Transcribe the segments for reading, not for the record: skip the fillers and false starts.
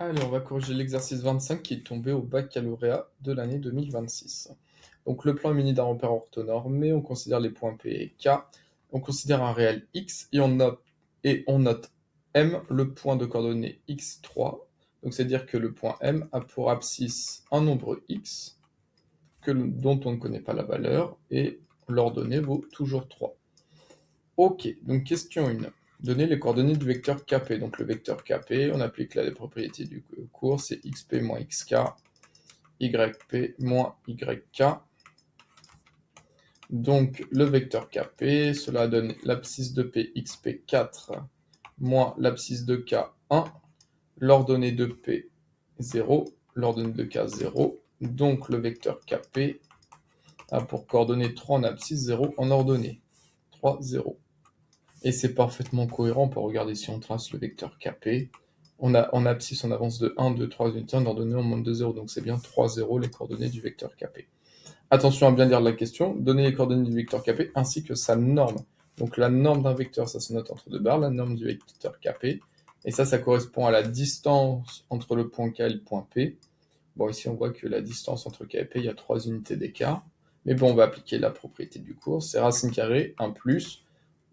Allez, on va corriger l'exercice 25 qui est tombé au baccalauréat de l'année 2026. Donc le plan est muni d'un repère orthonormé, on considère les points P et K, on considère un réel X et on note M, le point de coordonnées X3. Donc c'est-à-dire que le point M a pour abscisse un nombre X dont on ne connaît pas la valeur et l'ordonnée vaut toujours 3. Ok, donc question 1. Donner les coordonnées du vecteur Kp. Donc le vecteur Kp, on applique là les propriétés du cours, c'est xp moins xk, yp moins yk. Donc le vecteur Kp, cela donne l'abscisse de P xp 4 moins l'abscisse de K 1, l'ordonnée de P 0, l'ordonnée de K 0. Donc le vecteur Kp a pour coordonnées 3 en abscisse, 0 en ordonnée. 3, 0. Et c'est parfaitement cohérent, on peut regarder si on trace le vecteur Kp. On a en abscisse, on avance de 1, 2, 3 unités, en ordonnée, on monte de 0, donc c'est bien 3, 0 les coordonnées du vecteur Kp. Attention à bien lire la question, donner les coordonnées du vecteur Kp ainsi que sa norme. Donc la norme d'un vecteur, ça se note entre deux barres, la norme du vecteur Kp, et ça correspond à la distance entre le point K et le point P. Bon, ici on voit que la distance entre K et P, il y a 3 unités d'écart, mais bon, on va appliquer la propriété du cours, c'est racine carrée 1 plus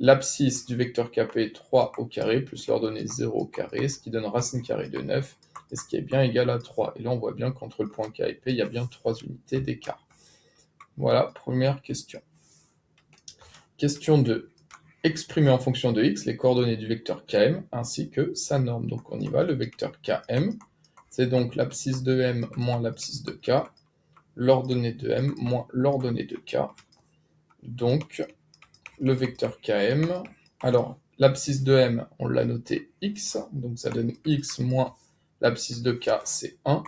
l'abscisse du vecteur Kp 3 au carré plus l'ordonnée 0 au carré, ce qui donne racine carrée de 9, et ce qui est bien égal à 3. Et là, on voit bien qu'entre le point K et P, il y a bien 3 unités d'écart. Voilà, première question. Question 2. Exprimer en fonction de x les coordonnées du vecteur Km ainsi que sa norme. Donc on y va, le vecteur Km, c'est donc l'abscisse de M moins l'abscisse de K, l'ordonnée de M moins l'ordonnée de K. Donc le vecteur Km, alors l'abscisse de M, on l'a noté x, donc ça donne x moins l'abscisse de K, c'est 1,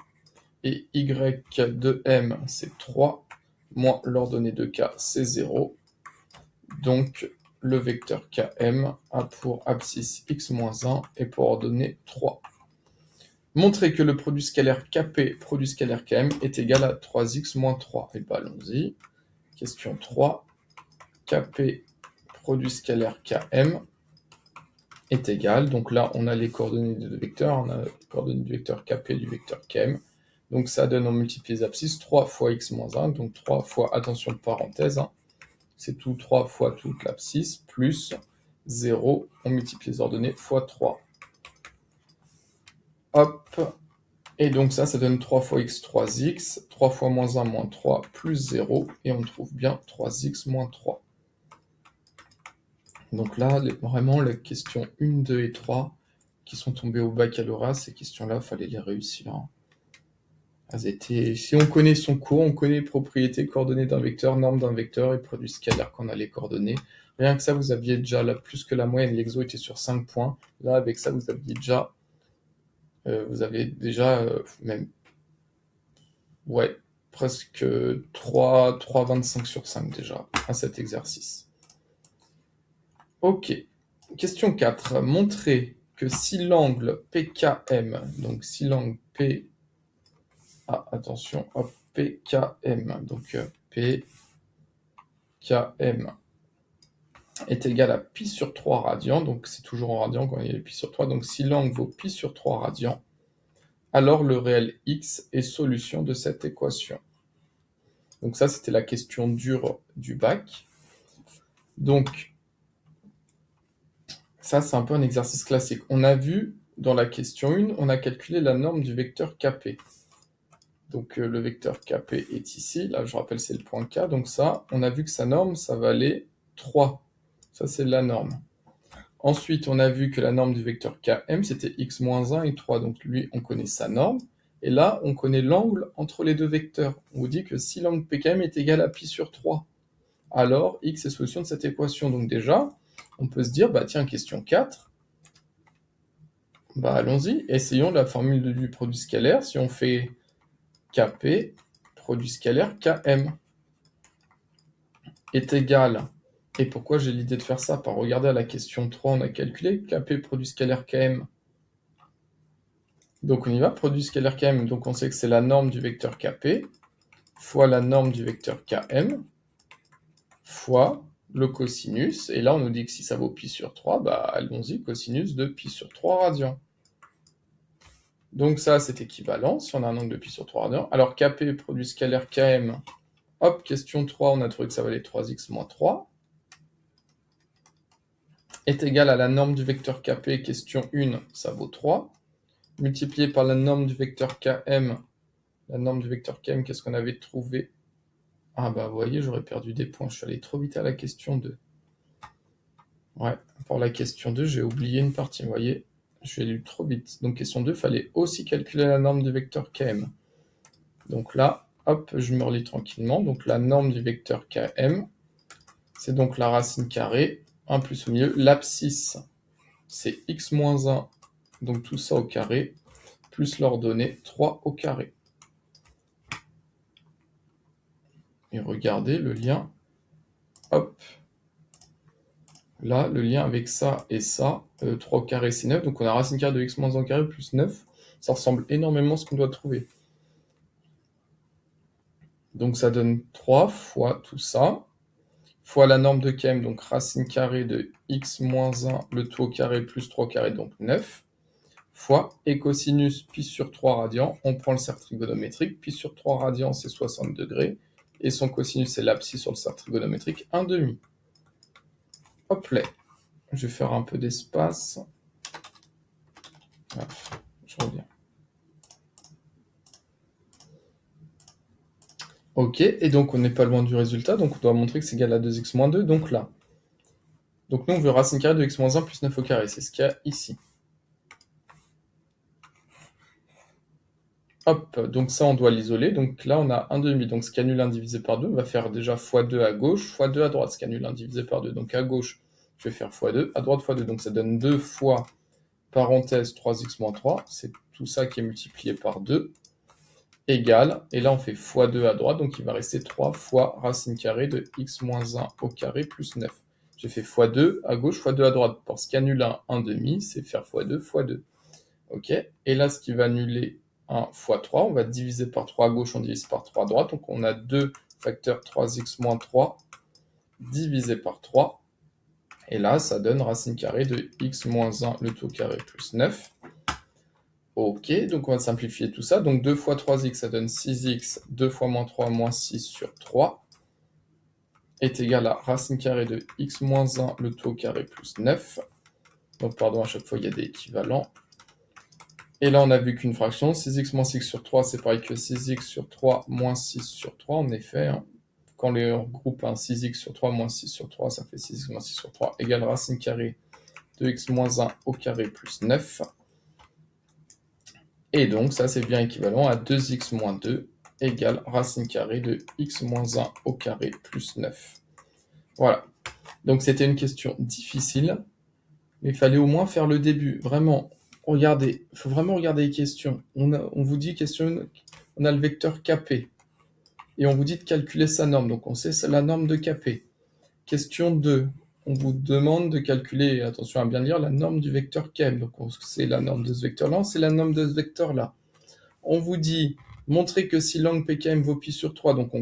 et y de M, c'est 3, moins l'ordonnée de K, c'est 0. Donc le vecteur Km a pour abscisse x moins 1 et pour ordonnée 3. Montrer que le produit scalaire Kp, produit scalaire Km, est égal à 3x moins 3. Et bien allons-y. Question 3. Kp, produit scalaire Km, est égal. Donc là, on a les coordonnées des deux vecteurs. On a les coordonnées du vecteur Kp et du vecteur Km. Donc ça donne, on multiplie les abscisses, 3 fois x moins 1. Donc 3 fois, attention, parenthèse, hein, c'est tout 3 fois toute l'abscisse, plus 0, on multiplie les ordonnées, fois 3. Hop, et donc ça donne 3 fois x, 3x, 3 fois moins 1, moins 3, plus 0, et on trouve bien 3x moins 3. Donc là, vraiment, les questions 1, 2 et 3 qui sont tombées au baccalauréat, ces questions-là, il fallait les réussir. Si on connaît son cours, on connaît les propriétés, coordonnées d'un vecteur, norme d'un vecteur et produit scalaire qu'on a les coordonnées. Rien que ça, vous aviez déjà là, plus que la moyenne. L'exo était sur 5 points. Là, avec ça, vous avez déjà même, ouais, presque 3,25 sur 5 déjà à cet exercice. Ok. Question 4. Montrer que si l'angle PKM, donc si l'angle P... Ah, attention, hop, PKM, donc PKM est égal à pi sur 3 radians, donc c'est toujours en radians quand il y a pi sur 3, donc si l'angle vaut pi sur 3 radians, alors le réel x est solution de cette équation. Donc ça, c'était la question dure du bac. Donc, ça, c'est un peu un exercice classique. On a vu, dans la question 1, on a calculé la norme du vecteur Kp. Donc le vecteur Kp est ici, là je rappelle c'est le point K, donc ça, on a vu que sa norme, ça valait 3. Ça c'est la norme. Ensuite, on a vu que la norme du vecteur Km, c'était x moins 1 et 3, donc lui, on connaît sa norme. Et là, on connaît l'angle entre les deux vecteurs. On vous dit que si l'angle PKM est égal à pi sur 3, alors x est solution de cette équation. Donc déjà, on peut se dire, bah tiens, question 4, bah allons-y, essayons la formule du produit scalaire. Si on fait Kp, produit scalaire Km, est égal, et pourquoi j'ai l'idée de faire ça? Par regarder à la question 3, on a calculé Kp, produit scalaire Km. Donc on y va, produit scalaire Km, donc on sait que c'est la norme du vecteur Kp, fois la norme du vecteur Km, fois le cosinus, et là on nous dit que si ça vaut pi sur 3, bah allons-y, cosinus de pi sur 3 radians. Donc ça, c'est équivalent, si on a un angle de pi sur 3 radians. Alors Kp, produit scalaire Km, hop, question 3, on a trouvé que ça valait 3x moins 3, est égal à la norme du vecteur Kp, question 1, ça vaut 3, multiplié par la norme du vecteur Km, la norme du vecteur Km, qu'est-ce qu'on avait trouvé? Ah bah vous voyez, j'aurais perdu des points, je suis allé trop vite à la question 2. Ouais, pour la question 2, j'ai oublié une partie, vous voyez, je suis allé trop vite. Donc question 2, il fallait aussi calculer la norme du vecteur Km. Donc là, hop, je me relis tranquillement. Donc la norme du vecteur Km, c'est donc la racine carrée, 1 plus au milieu. L'abscisse, c'est x moins 1, donc tout ça au carré, plus l'ordonnée 3 au carré. Et regardez le lien, hop. Là, le lien avec ça et ça, 3 au carré c'est 9, donc on a racine carrée de x moins 1 au carré plus 9. Ça ressemble énormément à ce qu'on doit trouver. Donc ça donne 3 fois tout ça, fois la norme de Km, donc racine carrée de x moins 1, le tout au carré plus 3 au carré, donc 9, fois et cosinus pi sur 3 radians, on prend le cercle trigonométrique, pi sur 3 radians c'est 60 degrés, et son cosinus c'est l'abscisse sur le cercle trigonométrique, 1,5. Hop là, je vais faire un peu d'espace. Je reviens. Ok, et donc on n'est pas loin du résultat, donc on doit montrer que c'est égal à 2x moins 2, donc là. Donc nous on veut racine carrée de x moins 1 plus 9 au carré, c'est ce qu'il y a ici. Hop, donc ça on doit l'isoler, donc là on a 1,5, donc ce qui annule 1 divisé par 2, on va faire déjà x2 à gauche, x2 à droite, ce qui annule 1 divisé par 2, donc à gauche je vais faire x2, à droite x2, donc ça donne 2 fois, parenthèse 3x moins 3, c'est tout ça qui est multiplié par 2, égale, et là on fait x2 à droite, donc il va rester 3 fois racine carrée de x moins 1 au carré plus 9. J'ai fait x2 à gauche, x2 à droite, parce qu'annule 1, 1,5, c'est faire x2, x2. Ok, et là ce qui va annuler 1 fois 3, on va diviser par 3 à gauche, on divise par 3 à droite, donc on a 2 facteur 3x moins 3 divisé par 3, et là ça donne racine carrée de x moins 1 le tout au carré plus 9. Ok, donc on va simplifier tout ça, donc 2 fois 3x ça donne 6x, 2 fois moins 3 moins 6 sur 3, est égal à racine carrée de x moins 1 le tout au carré plus 9, donc pardon, à chaque fois il y a des équivalents. Et là, on a vu qu'une fraction, 6x moins 6 sur 3, c'est pareil que 6x sur 3 moins 6 sur 3, en effet. Hein. Quand on regroupe un 6x sur 3 moins 6 sur 3, ça fait 6x moins 6 sur 3 égale racine carrée de x moins 1 au carré plus 9. Et donc, ça, c'est bien équivalent à 2x moins 2 égale racine carrée de x moins 1 au carré plus 9. Voilà. Donc, c'était une question difficile, mais il fallait au moins faire le début. Vraiment, regardez, il faut vraiment regarder les questions. On vous dit question, on a le vecteur Kp, et on vous dit de calculer sa norme. Donc on sait la norme de Kp. Question 2, on vous demande de calculer, attention à bien lire, la norme du vecteur Km. Donc on sait la norme de ce vecteur-là, c'est la norme de ce vecteur-là. On vous dit, montrer que si l'angle PKM vaut pi sur 3, donc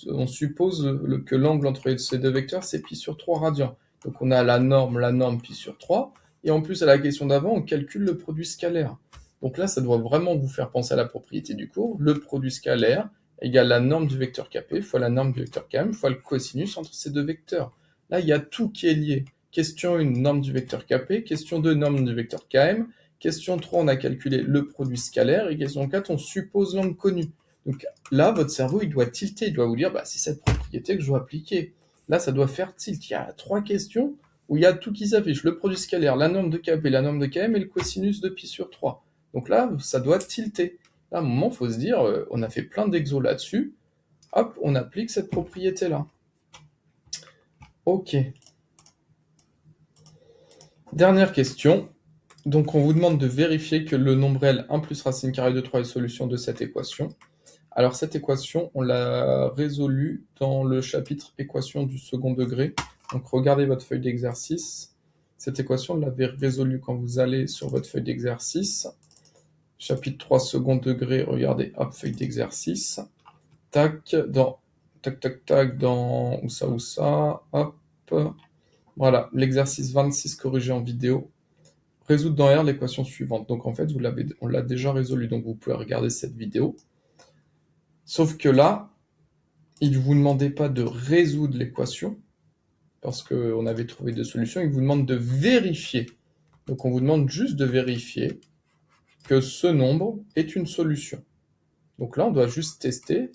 on suppose que l'angle entre ces deux vecteurs, c'est pi sur 3 radians. Donc on a la norme pi sur 3, et en plus à la question d'avant, on calcule le produit scalaire. Donc là, ça doit vraiment vous faire penser à la propriété du cours. Le produit scalaire égale la norme du vecteur Kp fois la norme du vecteur Km fois le cosinus entre ces deux vecteurs. Là, il y a tout qui est lié. Question 1, norme du vecteur Kp. Question 2, norme du vecteur Km. Question 3, on a calculé le produit scalaire. Et question 4, on suppose l'angle connu. Donc là, votre cerveau, il doit tilter. Il doit vous dire, bah, c'est cette propriété que je dois appliquer. Là, ça doit faire tilt. Il y a 3 questions où il y a tout qui s'affiche. Le produit scalaire, la norme de Kp, la norme de Km et le cosinus de pi sur 3. Donc là, ça doit tilter. Là, à un moment, il faut se dire, on a fait plein d'exos là-dessus. Hop, on applique cette propriété-là. Ok. Dernière question. Donc, on vous demande de vérifier que le nombre L 1 plus racine carrée de 3 est solution de cette équation. Alors, cette équation, on l'a résolue dans le chapitre équation du second degré. Donc, regardez votre feuille d'exercice. Cette équation, vous l'avez résolue quand vous allez sur votre feuille d'exercice. Chapitre 3 second degré, regardez, hop, feuille d'exercice. Tac, dans où ça, hop. Voilà, l'exercice 26 corrigé en vidéo. résoudre dans R l'équation suivante. Donc en fait, on l'a déjà résolu, donc vous pouvez regarder cette vidéo. Sauf que là, il ne vous demandait pas de résoudre l'équation, parce qu'on avait trouvé des solutions, il vous demande de vérifier. Donc on vous demande juste de vérifier que ce nombre est une solution. Donc là, on doit juste tester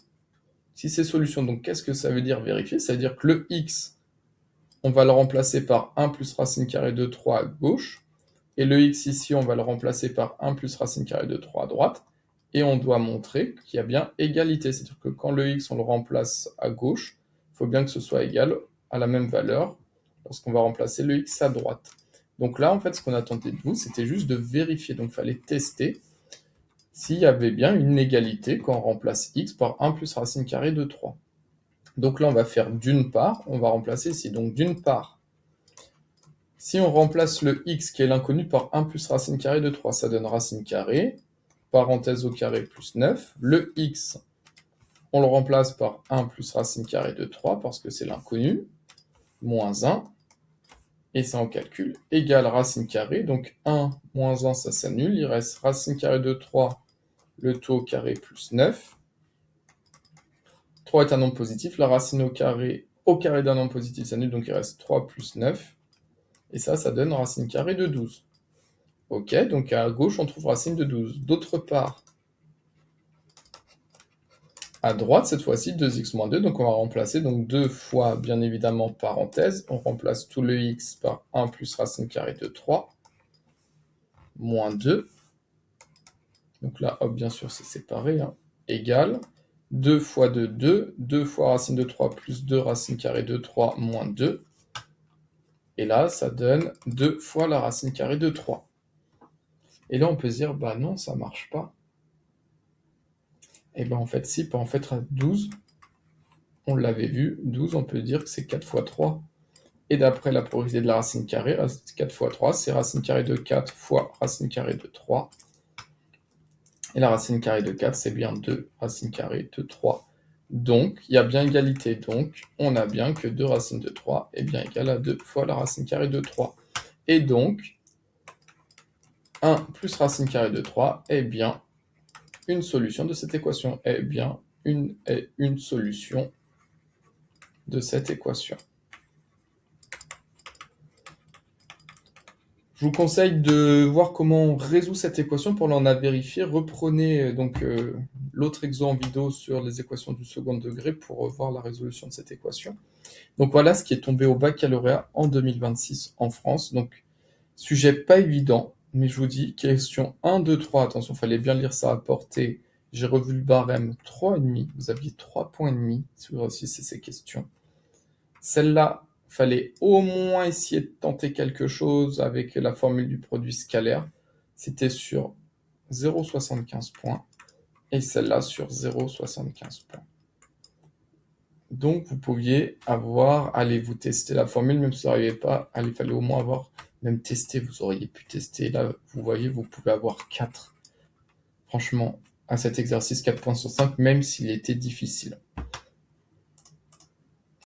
si c'est solution. Donc qu'est-ce que ça veut dire vérifier? Ça veut dire que le x, on va le remplacer par 1 plus racine carrée de 3 à gauche, et le x ici, on va le remplacer par 1 plus racine carrée de 3 à droite, et on doit montrer qu'il y a bien égalité. C'est-à-dire que quand le x, on le remplace à gauche, il faut bien que ce soit égal à la même valeur lorsqu'on va remplacer le x à droite. Donc là, en fait, ce qu'on attendait de vous, c'était juste de vérifier. Donc il fallait tester s'il y avait bien une égalité quand on remplace x par 1 plus racine carrée de 3. Donc là, on va faire d'une part, on va remplacer ici. Donc d'une part, si on remplace le x qui est l'inconnu par 1 plus racine carrée de 3, ça donne racine carrée, parenthèse au carré plus 9. Le x, on le remplace par 1 plus racine carrée de 3 parce que c'est l'inconnu, moins 1. Et ça on calcule, égale racine carrée. Donc 1 moins 1, ça s'annule. Il reste racine carrée de 3, le tout au carré plus 9. 3 est un nombre positif. La racine au carré d'un nombre positif s'annule. Donc il reste 3 plus 9. Et ça donne racine carrée de 12. Ok, donc à gauche, on trouve racine de 12. D'autre part, à droite, cette fois-ci, 2x moins 2. Donc on va remplacer donc 2 fois, bien évidemment, parenthèse. On remplace tout le x par 1 plus racine carrée de 3, moins 2. Donc là, hop, bien sûr, c'est séparé, hein, égale 2 fois 2, 2. 2 fois racine de 3 plus 2 racine carrée de 3, moins 2. Et là, ça donne 2 fois la racine carrée de 3. Et là, on peut se dire, bah non, ça marche pas. Et ben en fait, si, en fait, 12, on l'avait vu, 12, on peut dire que c'est 4 fois 3. Et d'après la probabilité de la racine carrée, 4 fois 3, c'est racine carrée de 4 fois racine carrée de 3. Et la racine carrée de 4, c'est bien 2 racine carrée de 3. Donc, il y a bien égalité. Donc, on a bien que 2 racines de 3 est bien égal à 2 fois la racine carrée de 3. Et donc, 1 plus racine carrée de 3 est bien une solution de cette équation. Est bien une solution de cette équation. Je vous conseille de voir comment on résout cette équation. Pour l'en vérifier, reprenez donc l'autre exemple vidéo sur les équations du second degré pour voir la résolution de cette équation. Donc voilà ce qui est tombé au baccalauréat en 2026 en France. Donc sujet pas évident, mais je vous dis question 1, 2, 3. Attention, il fallait bien lire ça à portée. J'ai revu le barème 3,5. Vous aviez 3 points et demi sur ces questions. Celle-là, il fallait au moins essayer de tenter quelque chose avec la formule du produit scalaire. C'était sur 0,75 points. Et celle-là sur 0,75 points. Donc, vous pouviez allez vous tester la formule, même si vous n'arrivez pas, il fallait au moins avoir, même testé, vous auriez pu tester. Là, vous voyez, vous pouvez avoir 4. Franchement, à cet exercice, 4 points sur 5, même s'il était difficile.